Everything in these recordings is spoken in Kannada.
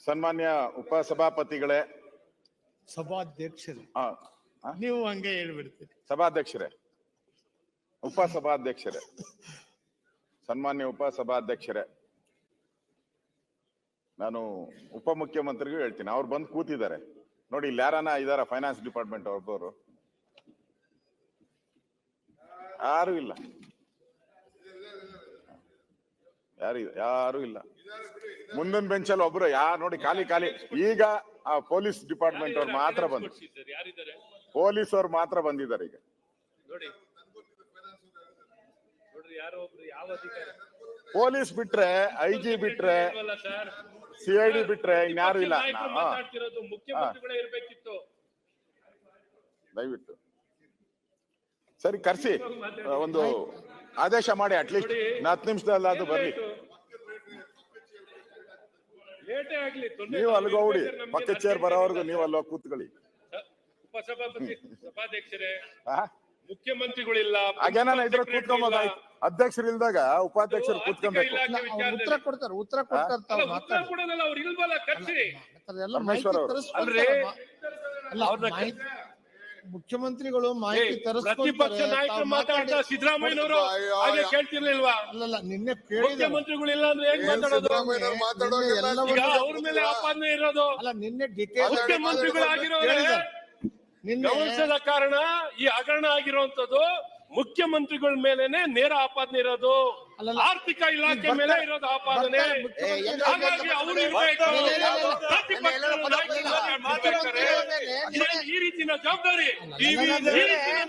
ಸನ್ಮಾನ್ಯ ಉಪಸಭಾಪತಿಗಳೇ, ಸಭಾಧ್ಯಕ್ಷರೇ, ನೀವು ಹಂಗೆ ಹೇಳ್ಬಿಡ್ತೀರಿ. ಸಭಾಧ್ಯಕ್ಷರೇ, ಉಪಸಭಾಧ್ಯಕ್ಷರೇ, ಸನ್ಮಾನ್ಯ ಉಪಸಭಾಧ್ಯಕ್ಷರೇ, ನಾನು ಉಪಮುಖ್ಯಮಂತ್ರಿಗೂ ಹೇಳ್ತೀನಿ. ಅವ್ರು ಬಂದು ಕೂತಿದ್ದಾರೆ ನೋಡಿ. ಇಲ್ಲಿ ಯಾರನ ಇದಾರ ಫೈನಾನ್ಸ್ ಡಿಪಾರ್ಟ್ಮೆಂಟ್ ಅವ್ರದವರು? ಯಾರು ಇಲ್ಲ, ಯಾರು ಇಲ್ಲ. ಮುಂದಿನ ಬೆಂಚಲ್ಲಿ ಒಬ್ರು ನೋಡಿ, ಖಾಲಿ ಖಾಲಿ. ಈಗ ಆ ಪೊಲೀಸ್ ಡಿಪಾರ್ಟ್ಮೆಂಟ್ ಅವ್ರು ಮಾತ್ರ ಬಂದ್ರು, ಪೊಲೀಸ್ ಅವ್ರು ಮಾತ್ರ ಬಂದಿದ್ದಾರೆ ಈಗ. ಪೊಲೀಸ್ ಬಿಟ್ರೆ, ಐಜಿ ಬಿಟ್ರೆ, ಸಿಐಡಿ ಬಿಟ್ರೆ ಇನ್ಯಾರು ಇಲ್ಲ. ದಯವಿಟ್ಟು ಸರಿ ಕರ್ಸಿ, ಒಂದು ಆದೇಶ ಮಾಡಿ. ಅಟ್ಲೀಸ್ಟ್ 10 ನಿಮಿಷದಲ್ಲಿ ಅದು ಬರ್ಲಿ. ನೀವು ಅಲ್ಗೋಡಿ, ಪಕ್ಕ ಚೇರ್ ಬರೋವರೆಗೂ ನೀವು ಅಲ್ಲೋ ಕೂತ್ಕೊಳ್ಳಿ. ಉಪಸಭಾಪತಿ, ಸಭಾಧ್ಯಕ್ಷರೇ, ಮುಖ್ಯಮಂತ್ರಿಗಳಿಲ್ಲ, ಹಾಗೇನ ಇದ್ರ ಕೂತ್ಕೊಂಬೋದಾಯ್ತು. ಅಧ್ಯಕ್ಷರು ಇಲ್ದಾಗ ಉಪಾಧ್ಯಕ್ಷರು ಕೂತ್ಕೊಬೇಕು. ಉತ್ತರ ಕೊಡ್ತಾರೆ. ಉತ್ತರ ಕೊಡೋದಲ್ಲ, ಅವ್ರು ಇಲ್ವಲ್ಲ, ಕರ್ಸಿ. ಪರಮೇಶ್ವರ್ ಅವರು ಮುಖ್ಯಮಂತ್ರಿಗಳು ಮಾಹಿತಿ ಪ್ರತಿಪಕ್ಷ ನಾಯಕರು ಮಾತಾಡ್ತಾ ಸಿದ್ದರಾಮಯ್ಯನವರು ಹಾಗೆ ಕೇಳ್ತಿರ್ಲಿಲ್ವಾ? ಅಲ್ಲಲ್ಲ, ನಿನ್ನೆ ಮುಖ್ಯಮಂತ್ರಿಗಳಿಲ್ಲ ಅಂದ್ರೆ ಹೇಗ್ ಮಾತಾಡೋದು? ಈಗ ಅವ್ರ ಮೇಲೆ ಆಪಾದನೆ ಇರೋದು. ಅಲ್ಲ, ನಿನ್ನೆ ಡಿಟೇಲ್ ಮುಖ್ಯಮಂತ್ರಿಗಳಾಗಿರೋರೆ ಗಮನಿಸದ ಕಾರಣ ಈ ಹಗರಣ ಆಗಿರುವಂತದ್ದು ಮುಖ್ಯಮಂತ್ರಿಗಳ ಮೇಲೆನೆ ನೇರ ಆಪಾದನೆ ಇರೋದು. ಆರ್ಥಿಕ ಇಲಾಖೆ ಮೇಲೆ ಇರೋದು ಆಪಾದನೆ. ಹಾಗಾಗಿ ಅವರು ಈ ರೀತಿನ ಜವಾಬ್ದಾರಿ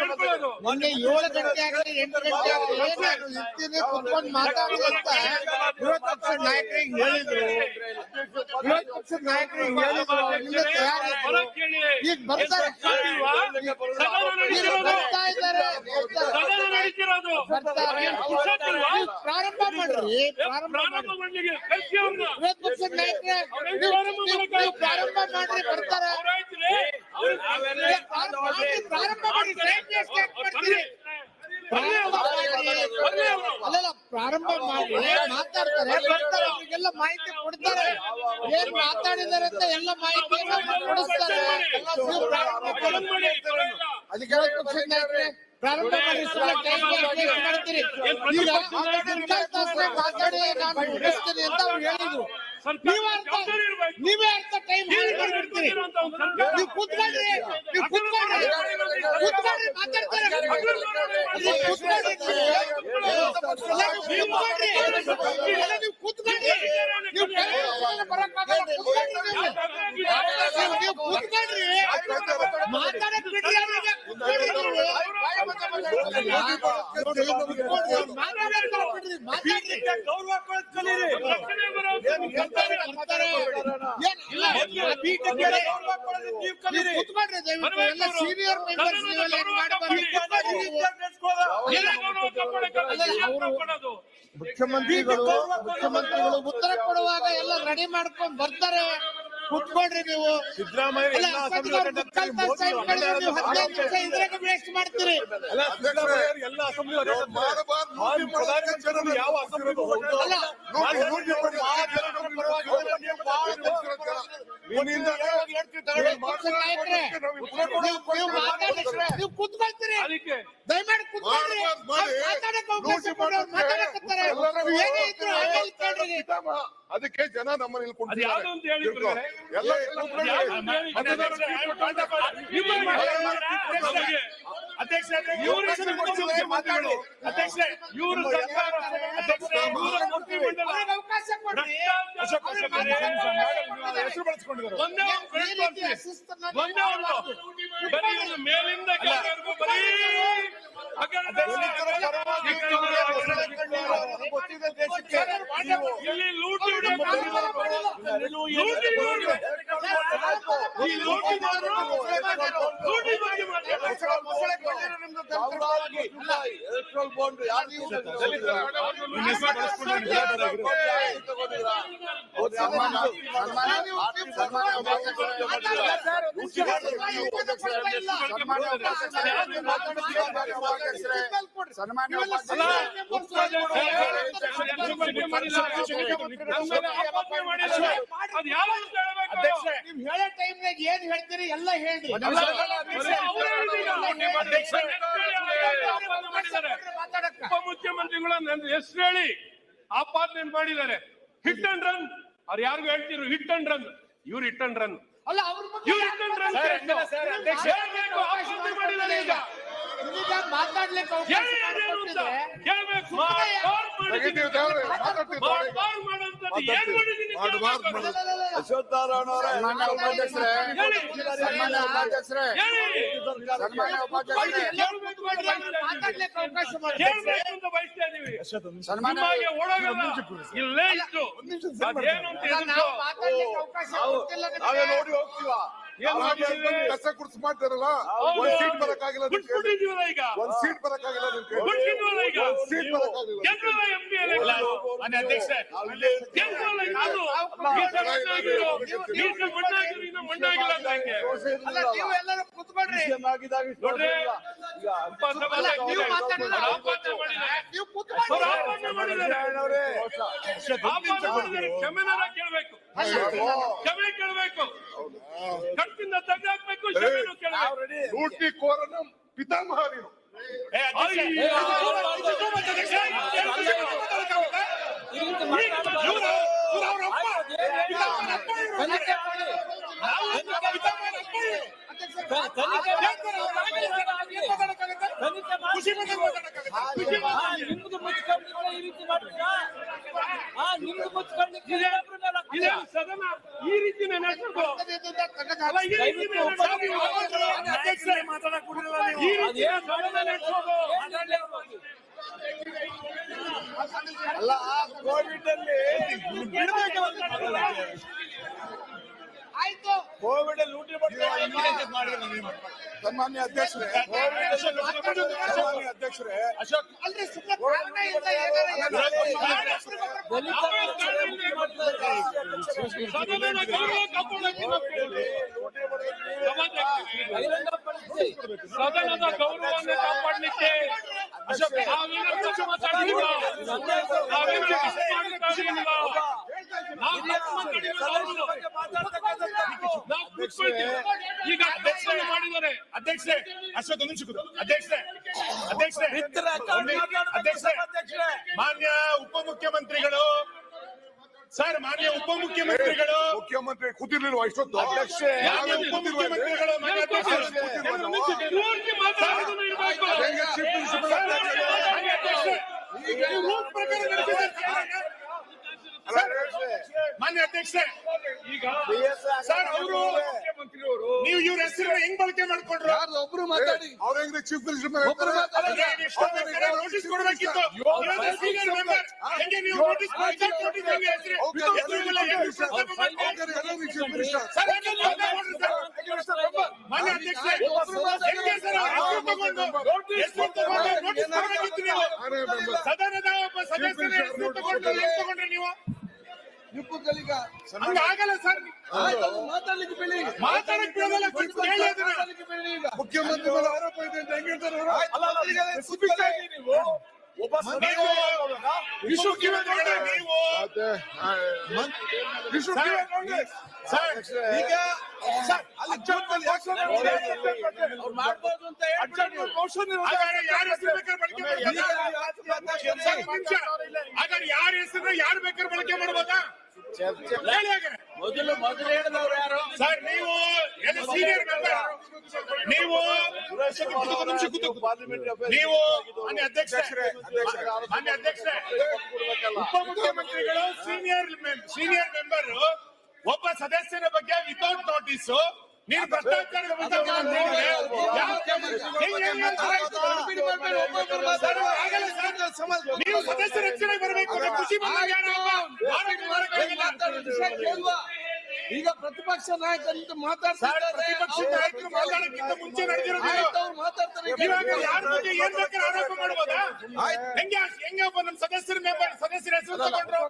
ನಡ್ಕೊಳ್ಳೋದು. ಮೊನ್ನೆ 7 ಗಂಟೆ ಆಗಲಿ 8 ಗಂಟೆ ಆಗಲಿ ಇರ್ತೀನಿ ಕುತ್ಕೊಂಡು ಮಾತಾಡಿ ಅಂತ ವಿರೋಧ ಪಕ್ಷ ನಾಯಕರಿಗೆ ಹೇಳಿದ್ರು. ವಿರೋಧ ಪಕ್ಷದ ನಾಯಕರಿಗೆ ಹೇಳಿದ್ರು. ಈಗ ಬರ್ತಾರೆ, ಬರ್ತಾ ಇದ್ದಾರೆ. ಪ್ರಾರಂಭ ಮಾಡ್ರಿ, ಪ್ರಾರಂಭ ಮಾಡ್ಲಿಕ್ಕೆ ವಿರೋಧ ಪಕ್ಷದ ನಾಯಕರೇ ಪ್ರಾರಂಭ ಮಾಡ್ರಿ, ಬರ್ತಾರೆ. ಪ್ರಾರಂಭ ಮಾಡಿ, ಅಲ್ಲಲ್ಲ, ಪ್ರಾರಂಭ ಮಾಡಿ ಮಾತಾಡ್ತಾರೆ, ಬರ್ತಾರೆ. ಅವ್ರಿಗೆಲ್ಲ ಮಾಹಿತಿ ಕೊಡ್ತಾರೆ. ಏನ್ ಮಾತಾಡಿದಾರೆ ಅಂತ ಎಲ್ಲ ಮಾಹಿತಿಯನ್ನು ಕೊಡಿಸ್ತಾರೆ. ಅದಕ್ಕೆ ಪಕ್ಷದ ನಾಯಕರೇ ಪ್ರಾರಂಭ ಮಾಡಿ, ಮಾಡ್ತೀರಿ. ಈಗ ಮಾತಾಡಿ ನಾನು ಉಳಿಸ್ತೀನಿ ಅಂತ ಅವ್ರು ಹೇಳಿದ್ರು. ನೀವೇ ಅರ್ಥ ಟೈಮ್ ಮಾಡ್ಬಿಡ್ತೀರಿ. ನೀವು ಕೂತ್ಕೊಳ್ರಿ, ನೀವು ಕೂತ್ಕೊಳ್ರಿ, ಕೂತ್ಕೊಳ್ರಿ, ಮಾತಾಡ್ತಾರೆ. ನೀವು ಕೂತ್ಕೊಳ್ರಿ, ನೀವು ಕೂತ್ಕೊಳ್ರಿ, ನೀವು ಬರಕ್ಕಾಗಲ್ಲ, ನೀವು ಕೂತ್ಕೊಳ್ರಿ, ಮಾತಾಡಕ್ ಬಿಡ್ರಿ. ಸೀನಿಯರ್ ಮೆಂಬರ್ಸ್ ಮುಖ್ಯಮಂತ್ರಿಗಳು ಉತ್ತರ ಕೊಡುವಾಗ ಎಲ್ಲ ರೆಡಿ ಮಾಡ್ಕೊಂಡ್ ಬರ್ತಾರೆ. ಕುತ್ಕೊಳ್ರಿ ನೀವು. ಸಿದ್ದರಾಮಯ್ಯ ವೇಸ್ಟ್ ಮಾಡ್ತೀರಿ. ನೀವು ಕೂತ್ಕೊಳ್ತೀರಿ, ದಯಮಾಡಿ ಕೂತ್ಕೊಳ್ರಿ. ಏನೇ ಇದ್ರು ಅದಕ್ಕೆ ಜನ ನಮ್ಮನ್ನ ಅಧ್ಯಕ್ಷರೇ, ಮೇಲಿಂದ ಇಲ್ಲಿ ಲೂಟಿ ಎಲೆಕ್ಟ್ರಲ್ ಬಾಂಡ್ ಸನ್ಮಾನ್ಯ ಹೇಳೋ ಟೈಮ್ನಾಗ ಏನ್ ಹೇಳ್ತೀರಿ ಎಲ್ಲ ಹೇಳ್ರಿ. ಉಪಮುಖ್ಯಮಂತ್ರಿಗಳು ನನ್ನ ಹೆಸರು ಹೇಳಿ ಆಪಾದನೆ ಮಾಡಿದ್ದಾರೆ. Hit and run. ಅವ್ರು ಯಾರಿಗೂ ಹೇಳ್ತಿರು ಹಿಟ್ ಅಂಡ್ ರನ್. ಇವ್ರು ಹಿಟ್ ಅಂಡ್ ರನ್. ಅಲ್ಲ ಅವ್ರ ಬಗ್ಗೆ ಇವ್ರು ಹಿಟ್ ಅಂಡ್ ರನ್ ಮಾಡಿದ್ದಾರೆ. ಈಗ ಮಾತಾಡ್ಲಿಕ್ಕೆ ಇಲ್ಲೇ ಇತ್ತು ನೋಡಿ ಹೋಗ್ತೀವ ಕಸ ಕುಡ್ಸ್ ಮಾಡ್ತಾರಲ್ಲ ಒಂದ್ ಸೀಟ್ ಬರಕ್ಕಾಗಿಲ್ಲ ಈಗ ಒಂದ್ ಸೀಟ್ ಬರಕ್ಕಾಗಿಲ್ಲ ಎಲ್ಲರೂ ಕುತ್ಕೊಳ್ರಿ. ಕ್ಷಮೆನ ಕೇಳಬೇಕು. ಕ್ಷಮೆ ಕೇಳಬೇಕು. ಕಟ್ಟಿಂದ ತೆಗೆದಾಕ್ಬೇಕು. ಕ್ಷಮೆನೂ ಕೇಳಬೇಕು. ಲೂಟಿಕೋರನ ಪಿತಾಮಹ ನೀನು. ಸದನ ಈ ರೀತಿ ಅಲ್ಲ ಕೋವಿಡ್ ಅಲ್ಲಿ ಆಯ್ತು. ಕೋವಿಡ್ ಲೂಟಿ ಸನ್ಮಾನ್ಯ ಅಧ್ಯಕ್ಷರೇ, ಅಧ್ಯಕ್ಷರೇ ಅಲ್ರಿ ಸುಮ್ಮನೆ ಕಾರಣದಿಂದ ಸದನದ ಗೌರವವನ್ನು ಕಾಪಾಡಲಿಕ್ಕೆ ಈಗ ಅಧ್ಯಕ್ಷರೇ ಮಾಡಿದ್ದಾರೆ. ಅಧ್ಯಕ್ಷರೇ ಅಶೋಕ್ ಒಂದು ನಿಮಿಷ ಅಧ್ಯಕ್ಷರೇ ಮಾನ್ಯ ಉಪಮುಖ್ಯಮಂತ್ರಿಗಳು ಸರ್, ಮಾನ್ಯ ಉಪಮುಖ್ಯಮಂತ್ರಿಗಳು ಮುಖ್ಯಮಂತ್ರಿ ಕೂತಿರ್ಲಿಲ್ವಾ ಇಷ್ಟೊತ್ತು? ಮಾನ್ಯ ಉಪಮುಖ್ಯಮಂತ್ರಿಗಳು ಮಾನ್ಯ ಮಾನ್ಯ ಅಧ್ಯಕ್ಷರೇ, ಈಗ ಸರ್ ಅವರು ನೀವು ಇವ್ರ ಹೆಸರನ್ನ ಹೆಂಗ್ ಬಳಕೆ ಮಾಡ್ಕೊಂಡ್ರು? ಒಬ್ರು ಮಾತಾಡಿ. ಅವ್ರ ಹೆಂಗ್ರಿ ಚೀಫ್ ಮಿನಿಸ್ಟರ್ ನೋಟಿಸ್ ಕೊಡ್ಬೇಕಿತ್ತು. ಸೀನಿಯರ್ ಮೆಂಬರ್ ಹೆಂಗೆ ನೀವು ನೋಟಿಸ್ ಮಾನ್ಯ ಅಧ್ಯಕ್ಷರೇ, ಹೆಂಗೆ ಸರ್ ಸದನದ ಒಬ್ಬ ಸದಸ್ಯರ ಹೆಸರು ತಗೊಂಡ್ರೆ ನೀವು ಹಂಗಾಗಲ್ಲ ಸರ್. ಮಾತಾಡ್ಲಿಕ್ಕೆ ಬಿಡಿ. ಮಾತಾಡಕ್ ಬಿಡೋದಲ್ಲ, ಮುಖ್ಯಮಂತ್ರಿ ಮೇಲೆ ಆರೋಪ ಇದೆ ಅಂತ ಹೆಂಗ್ ಹೇಳ್ತಾರೆ ಅವರು? ನೀವು ವಿಶ್ವ ಕಿವಿಗೊಂಡ್ರೆ ನೀವು ಈಗ ಮಾಡ್ಬೋದು ಅಂತ ಯಾರ ಹೆಸರು ಬೇಕಾದ್ರೆ ಯಾರ ಹೆಸರು ಯಾರು ಬೇಕಾದ್ರೆ ಬಳಕೆ ಮಾಡ್ಬೋದಾ? ಮೊದಲು ಹೇಳಿದವ್ರು ಯಾರು ಸರ್? ನೀವು ಸೀನಿಯರ್ ಮೆಂಬರ್, ನೀವು ಮಾನ್ಯ ಅಧ್ಯಕ್ಷರೇ, ಉಪಮುಖ್ಯಮಂತ್ರಿಗಳು ಸೀನಿಯರ್ ಮೆಂಬರ್ ಒಬ್ಬ ಸದಸ್ಯನ ಬಗ್ಗೆ ವಿತೌಟ್ ನೋಟಿಸ್ ನೀವು ಭ್ರಷ್ಟಾಚಾರದ ನೀವು ಸದಸ್ಯ ರಕ್ಷಣೆ ಬರಬೇಕು. ಖುಷಿ ಈಗ ಪ್ರತಿಪಕ್ಷ ನಾಯಕರು ಮಾತಾಡ್ತಾರೆ. ಪ್ರತಿಪಕ್ಷ ನಾಯಕರು ಮಾತಾಡೋಕ್ಕಿಂತ ಮುಂಚೆ ನಡೆದಿರೋದು ಮಾತಾಡ್ತಾರೆ. ಇವಾಗ ಯಾರ ಬಗ್ಗೆ ಏನ್ ಬೇಕಾದ್ರೆ ಆರೋಪ ಮಾಡ್ಬೋದಾ? ಹೆಂಗೆ ಒಬ್ಬ ನಮ್ಮ ಸದಸ್ಯರ ಹೆಸರು ತಗೊಂಡ್ರು?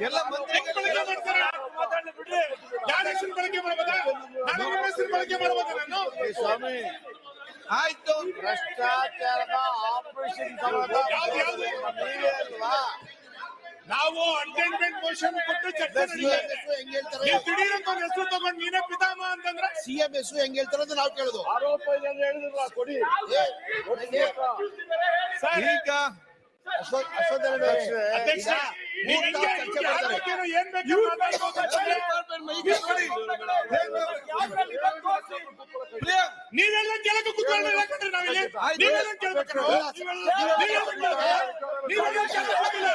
ಎಲ್ಲ ಬಳಕೆ ಮಾಡ್ತಾರೆ. ಯಾರ ಹೆಸರು ಬಳಕೆ ಮಾಡ್ಬೋದಾ? ನಾನು ನಿಮ್ಮ ಹೆಸರು ಬಳಕೆ ಮಾಡ್ಬೋದಾ? ನಾನು ಸ್ವಾಮಿ ಆಯ್ತು. ಭ್ರಷ್ಟಾಚಾರದ ಆಪರೇಷನ್ ಯಾವ್ದು ನೀವೇ ಅಲ್ವಾ? ನಾವು ಅಟೆಂಡ್ಮೆಂಟ್ ಮೋಷನ್ ಕೊಟ್ಟು ಚರ್ಚೆ ಸಿಎಂ ನಡೆಸಿದ್ದೇವೆ. ಹೆಸರು ಹೆಂಗ್ ಹೇಳ್ತಾರೆ ನೀವು ದಿಢೀರ್ ಅಂತ ಒಂದ್ ಹೆಸರು ತಗೊಂಡು ನೀನೇ ಪಿತಾಮಹ ಅಂತಂದ್ರೆ ಸಿಎಂ ಹೆಸರು ಹೆಂಗ್ ಹೇಳ್ತಾರೆ ಅಂತ ನಾವು ಕೇಳುದು ಸರ್, ಅಶ್ವತ್ಥ ಅಧ್ಯಕ್ಷ, ನೀವು ಹಿಂಗೆ ಯಾರ ಬಗ್ಗೆನೂ ಏನ್ ಬೇಕಾದ್ರೂ ನೀವೆಲ್ಲ ಕೇಳಕ್ಕೆ ಕೂತ್ಕೊಳ್ಳಿಲ್ಲ ಕಣ್ರಿ ನಾವಿಲ್ಲಿ. ನೀವೆಲ್ಲ ಕೇಳ್ಬೇಕು ನಾವು. ನೀವೆಲ್ಲ ಕೇಳಕ್ಕೆ ಕೂತಿಲ್ಲ.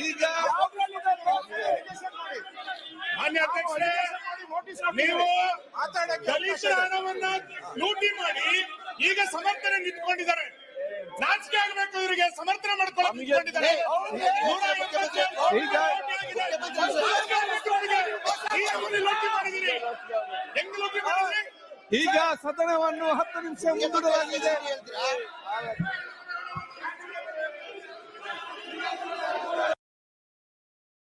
ಈಗ ಮಾನ್ಯ ಅಧ್ಯಕ್ಷರೇ, ನೀವು ದಲಿತರ ಹಣವನ್ನ ಲೂಟಿ ಮಾಡಿ ಈಗ ಸಮರ್ಥನೆ ನಿಂತ್ಕೊಂಡಿದ್ದಾರೆ. ನಾಚಿಕೆ ಆಗ್ಬೇಕು ಇವರಿಗೆ. ಸಮರ್ಥನೆ ಮಾಡ್ಕೊಳ್ಳೋಕೆ ನಿಂತ್ಕೊಂಡಿದ್ದಾರೆ. ಲೂಟಿ ಮಾಡಿದಿರಿ. ಹೆಂಗ್ ಲೂಟಿ ಮಾಡಿದ್ರಿ? ಈಗ ಸದನವನ್ನು 10 ನಿಮಿಷ ಮುಂದೂಡಲಾಗಿದೆ. ಹೇಳ್ತೀರಾ